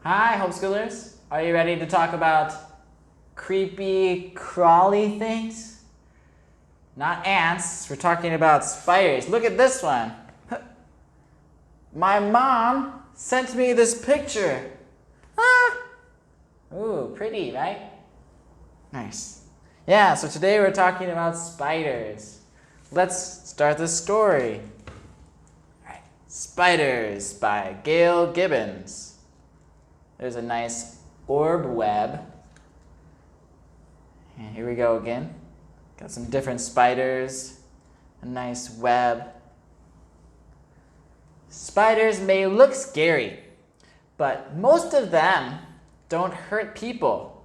Hi, homeschoolers. Are you ready to talk about creepy, crawly things? Not ants. We're talking about spiders. Look at this one. My mom sent me this picture. Ah! Ooh, pretty, right? Nice. Yeah, so today we're talking about spiders. Let's start the story. All right. Spiders by Gail Gibbons. There's a nice Orbed Web. And here we go again. Got some different spiders, a nice web. Spiders may look scary, but most of them don't hurt people.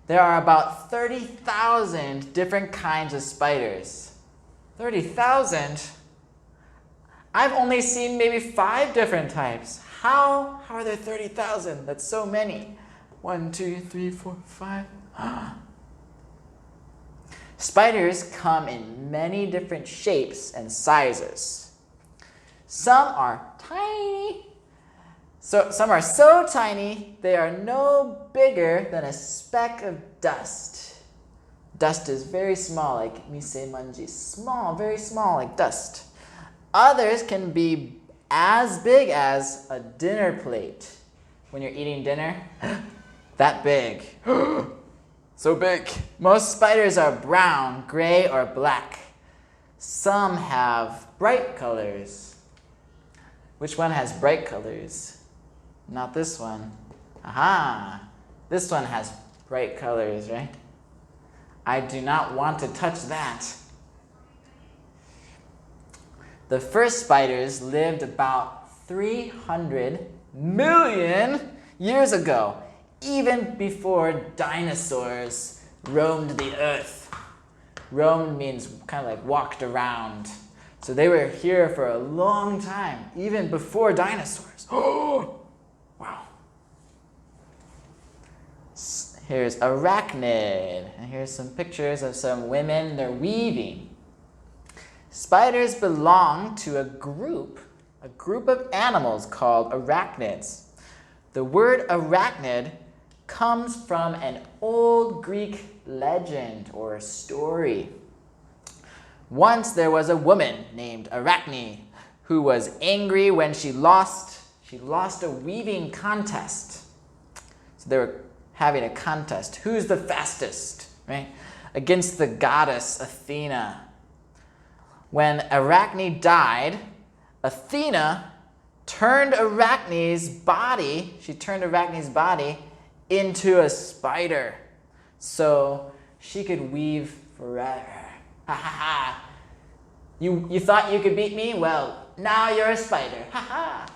There are about 30,000 different kinds of spiders. 30,000? I've only seen maybe 5 different types. How are there 30,000? That's so many. 1, 2, 3, 4, 5. Spiders come in many different shapes and sizes. Some are tiny. Some are so tiny they are no bigger than a speck of dust. Dust is very small, like misemanji. Small, very small, like dust. Others can be as big as a dinner plate. When you're eating dinner, that big. So big. Most spiders are brown, gray, or black. Some have bright colors. Which one has bright colors? Not this one. Aha! This one has bright colors, right? I do not want to touch that. The first spiders lived about 300 million years ago, even before dinosaurs roamed the earth. Roamed means kind of like walked around. So they were here for a long time, even before dinosaurs. Oh, wow. Here's arachnid. And here's some pictures of some women. They're weaving. Spiders belong to a group of animals called arachnids. The word arachnid comes from an old Greek legend or story. Once there was a woman named Arachne who was angry when she lost a weaving contest. So they were having a contest. Who's the fastest, right? Against the goddess Athena. When Arachne died, Athena turned Arachne's body into a spider so she could weave forever. Ha ha ha. You thought you could beat me? Well, now you're a spider. Ha ha.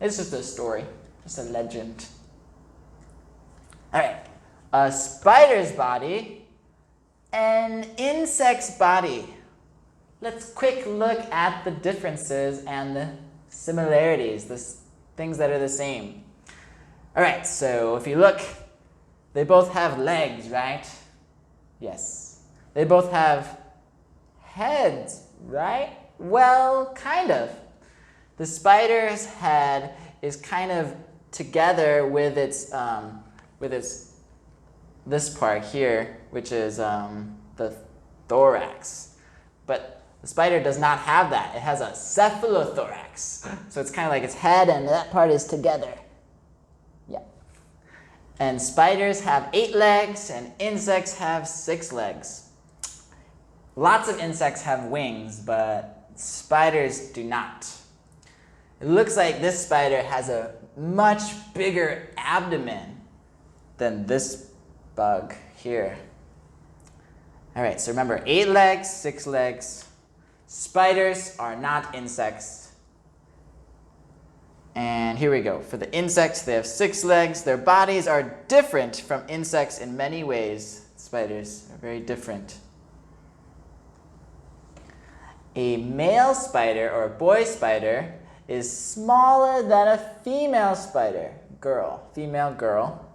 It's just a story, just a legend. All right. A spider's body, an insect's body. Let's quick look at the differences and the similarities, the things that are the same. All right, so if you look, they both have legs, right? Yes. They both have heads, right? Well, kind of. The spider's head is kind of together with its this part here, which is the thorax. But the spider does not have that. It has a cephalothorax. So it's kind of like its head and that part is together. Yeah. And spiders have 8 legs and insects have 6 legs. Lots of insects have wings, but spiders do not. It looks like this spider has a much bigger abdomen than this bug here. All right, so remember, 8 legs, 6 legs. Spiders are not insects. And here we go. For the insects, they have 6 legs. Their bodies are different from insects in many ways. Spiders are very different. A male spider or boy spider is smaller than a female spider, female girl.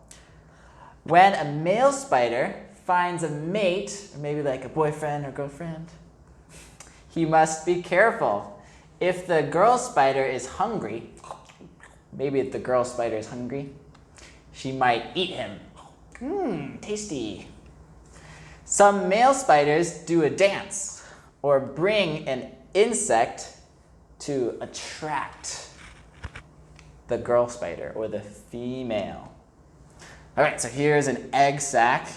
When a male spider finds a mate, or maybe like a boyfriend or girlfriend, he must be careful. If the girl spider is hungry, Maybe if the girl spider is hungry, she might eat him. Tasty. Some male spiders do a dance or bring an insect to attract the girl spider or the female. All right, so here's an egg sac.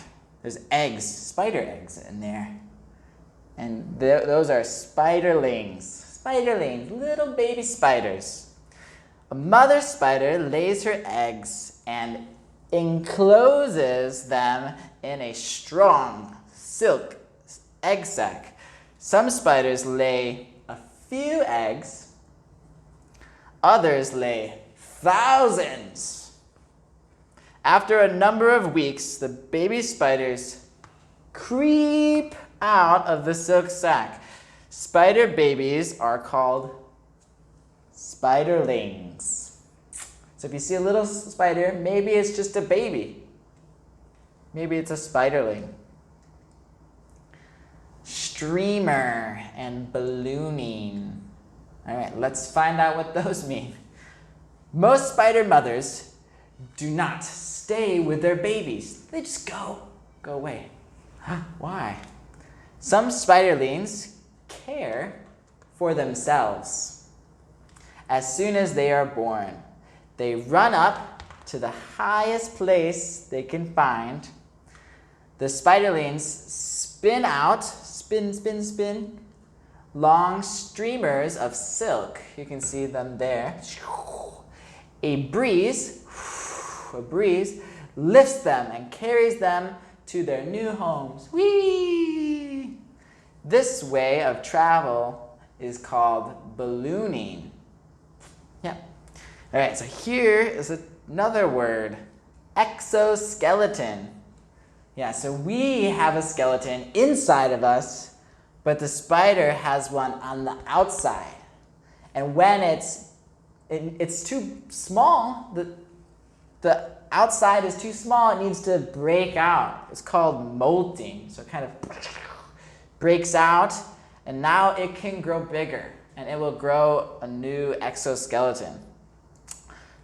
There's eggs, spider eggs in there. And those are spiderlings. Spiderlings, little baby spiders. A mother spider lays her eggs and encloses them in a strong silk egg sac. Some spiders lay a few eggs. Others lay thousands. After a number of weeks, the baby spiders creep out of the silk sac. Spider babies are called spiderlings. So if you see a little spider, maybe it's just a baby. Maybe it's a spiderling. Streamer and ballooning. All right, let's find out what those mean. Most spider mothers do not stay with their babies. They just go away. Why? Some spiderlings care for themselves. As soon as they are born, they run up to the highest place they can find. The spiderlings spin out, spin, long streamers of silk. You can see them there. A breeze lifts them and carries them to their new homes. Whee! This way of travel is called ballooning. Yeah. All right, so here is another word, exoskeleton. Yeah, so we have a skeleton inside of us, but the spider has one on the outside. And when it's too small, the outside is too small, it needs to break out. It's called molting. So it kind of breaks out, and now it can grow bigger, and it will grow a new exoskeleton.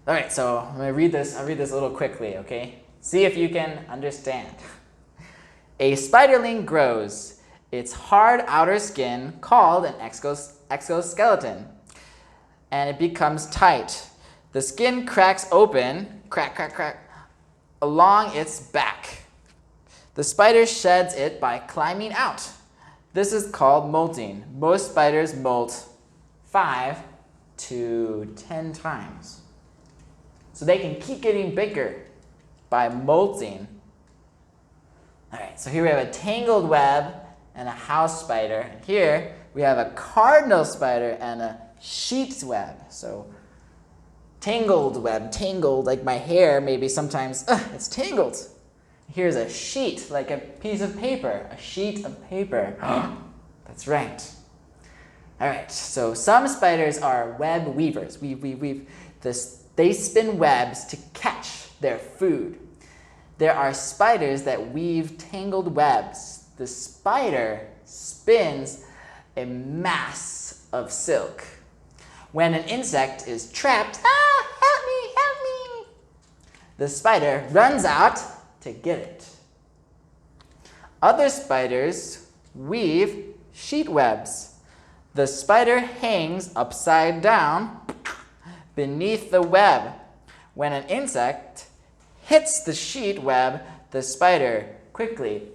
All right, so I'm gonna read this. I'll read this a little quickly, okay? See if you can understand. A spiderling grows its hard outer skin, called an exoskeleton, and it becomes tight. The skin cracks open, crack, along its back. The spider sheds it by climbing out. This is called molting. Most spiders molt 5 to 10 times. So they can keep getting bigger by molting. All right, so here we have a tangled web and a house spider. And here we have a cardinal spider and a sheet web. So tangled web, tangled like my hair, maybe sometimes it's tangled. Here's a sheet, like a piece of paper, a sheet of paper. That's right. All right, so some spiders are web weavers. They spin webs to catch their food. There are spiders that weave tangled webs. The spider spins a mass of silk. When an insect is trapped, help me, the spider runs out to get it. Other spiders weave sheet webs. The spider hangs upside down beneath the web. When an insect hits the sheet web, the spider quickly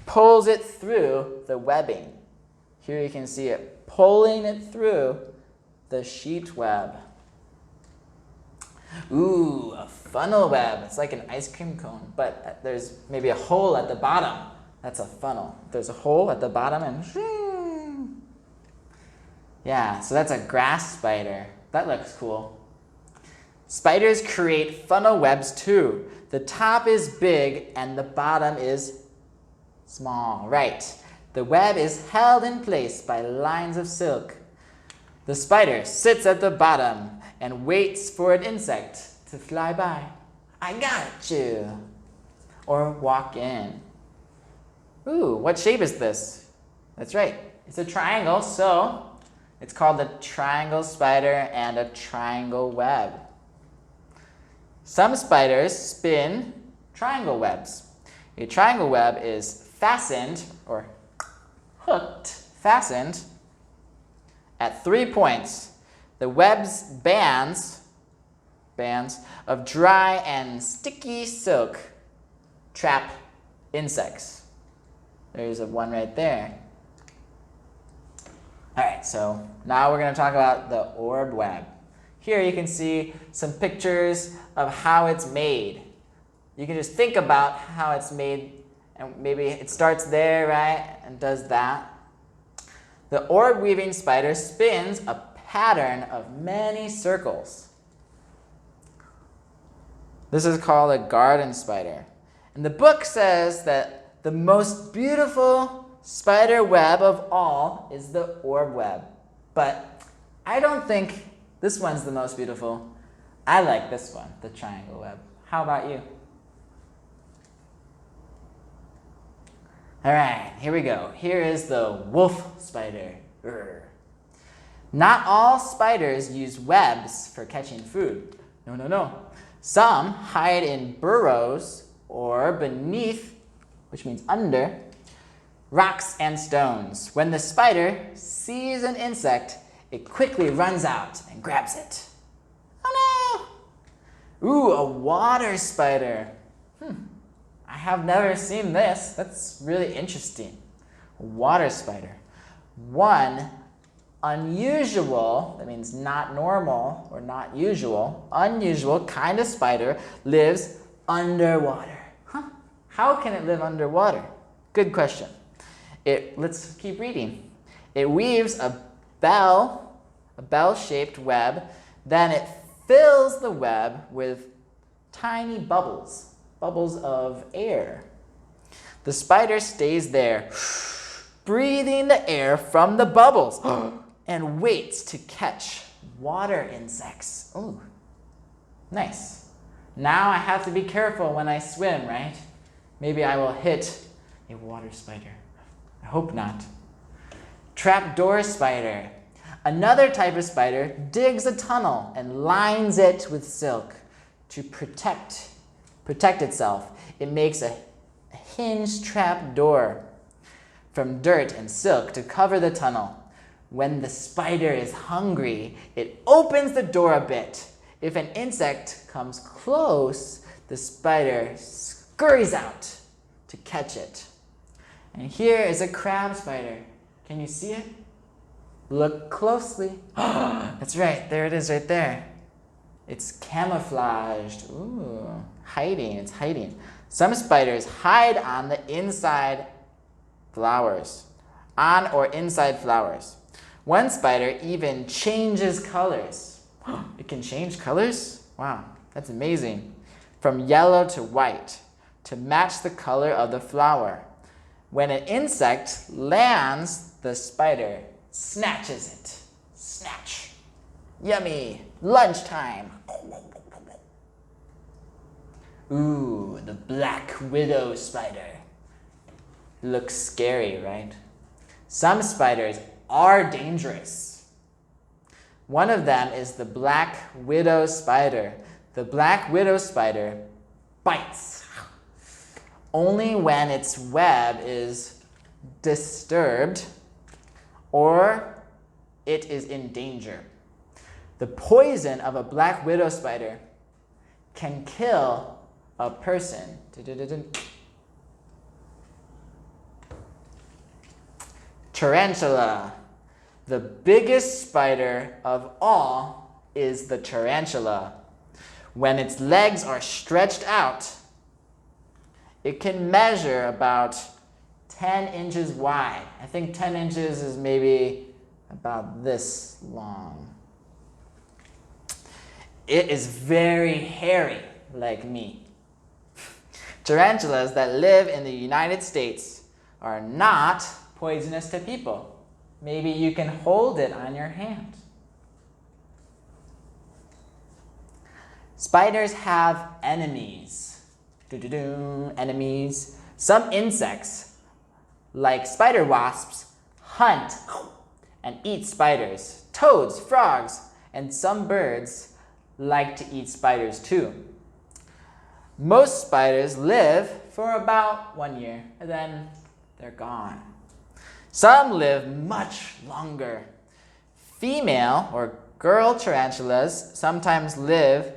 pulls it through the webbing. Here you can see it pulling it through the sheet web. Ooh, a funnel web. It's like an ice cream cone, but there's maybe a hole at the bottom. That's a funnel. There's a hole at the bottom and yeah, so that's a grass spider. That looks cool. Spiders create funnel webs too. The top is big and the bottom is small. Right. The web is held in place by lines of silk. The spider sits at the bottom and waits for an insect to fly by. I got you. Or walk in. Ooh, what shape is this? That's right. It's a triangle, so it's called a triangle spider and a triangle web. Some spiders spin triangle webs. A triangle web is fastened or fastened at 3 points. The web's bands of dry and sticky silk trap insects. There's one right there. All right, so now we're going to talk about the orb web. Here you can see some pictures of how it's made. You can just think about how it's made, and maybe it starts there, right, and does that. The orb weaving spider spins a pattern of many circles. This is called a garden spider. And the book says that the most beautiful spider web of all is the orb web. But I don't think this one's the most beautiful. I like this one, the triangle web. How about you? All right, here we go. Here is the wolf spider. Urgh. Not all spiders use webs for catching food. No. Some hide in burrows or beneath, which means under, rocks and stones. When the spider sees an insect, it quickly runs out and grabs it. Oh no! Ooh, a water spider. I have never seen this. That's really interesting. A water spider. One unusual, that means not normal or not usual, unusual kind of spider lives underwater. How can it live underwater? Good question. Let's keep reading. It weaves a bell-shaped web, then it fills the web with tiny bubbles of air. The spider stays there, breathing the air from the bubbles, and waits to catch water insects. Ooh, nice. Now I have to be careful when I swim, right? Maybe I will hit a water spider. I hope not. Trapdoor spider. Another type of spider digs a tunnel and lines it with silk to protect itself. It makes a hinged trap door from dirt and silk to cover the tunnel. When the spider is hungry, it opens the door a bit. If an insect comes close, the spider scurries out to catch it. And here is a crab spider. Can you see it? Look closely. That's right, there it is right there. It's camouflaged. Ooh, hiding, it's hiding. Some spiders hide on the inside flowers, on or inside flowers. One spider even changes colors. It can change colors? Wow, that's amazing. From yellow to white to match the color of the flower. When an insect lands, the spider snatches it. Snatch. Yummy. Lunchtime. Ooh, the black widow spider. Looks scary, right? Some spiders are dangerous. One of them is the black widow spider. The black widow spider bites only when its web is disturbed or it is in danger. The poison of a black widow spider can kill a person. Tarantula. The biggest spider of all is the tarantula. When its legs are stretched out, it can measure about 10 inches wide. I think 10 inches is maybe about this long. It is very hairy, like me. Tarantulas that live in the United States are not poisonous to people. Maybe you can hold it on your hand. Spiders have enemies. Enemies. Some insects, like spider wasps, hunt and eat spiders. Toads, frogs, and some birds like to eat spiders too. Most spiders live for about 1 year, and then they're gone. Some live much longer. Female or girl tarantulas sometimes live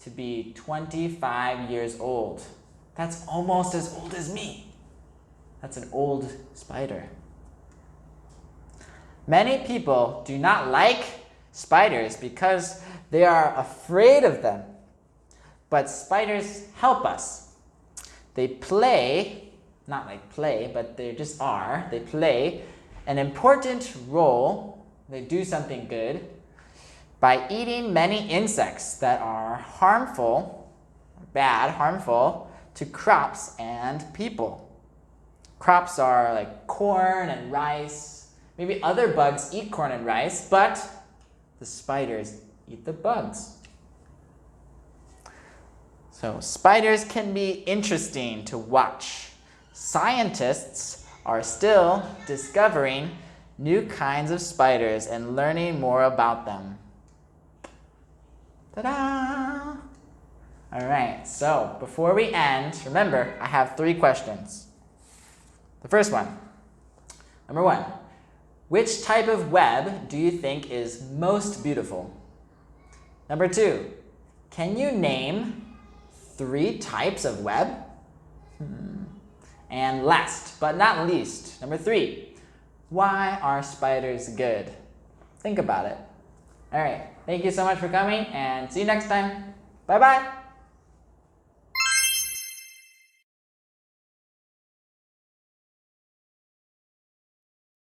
to be 25 years old. That's almost as old as me. That's an old spider. Many people do not like spiders because they are afraid of them. But spiders help us. They play, not like play, but they just are. They play an important role. They do something good by eating many insects that are harmful to crops and people. Crops are like corn and rice. Maybe other bugs eat corn and rice, but the spiders eat the bugs. So spiders can be interesting to watch. Scientists are still discovering new kinds of spiders and learning more about them. Ta-da! All right, so before we end, remember, I have 3 questions. The first one, number 1, which type of web do you think is most beautiful? Number 2, can you name 3 types of web? And last but not least, number 3, why are spiders good? Think about it. All right, thank you so much for coming and see you next time. Bye-bye.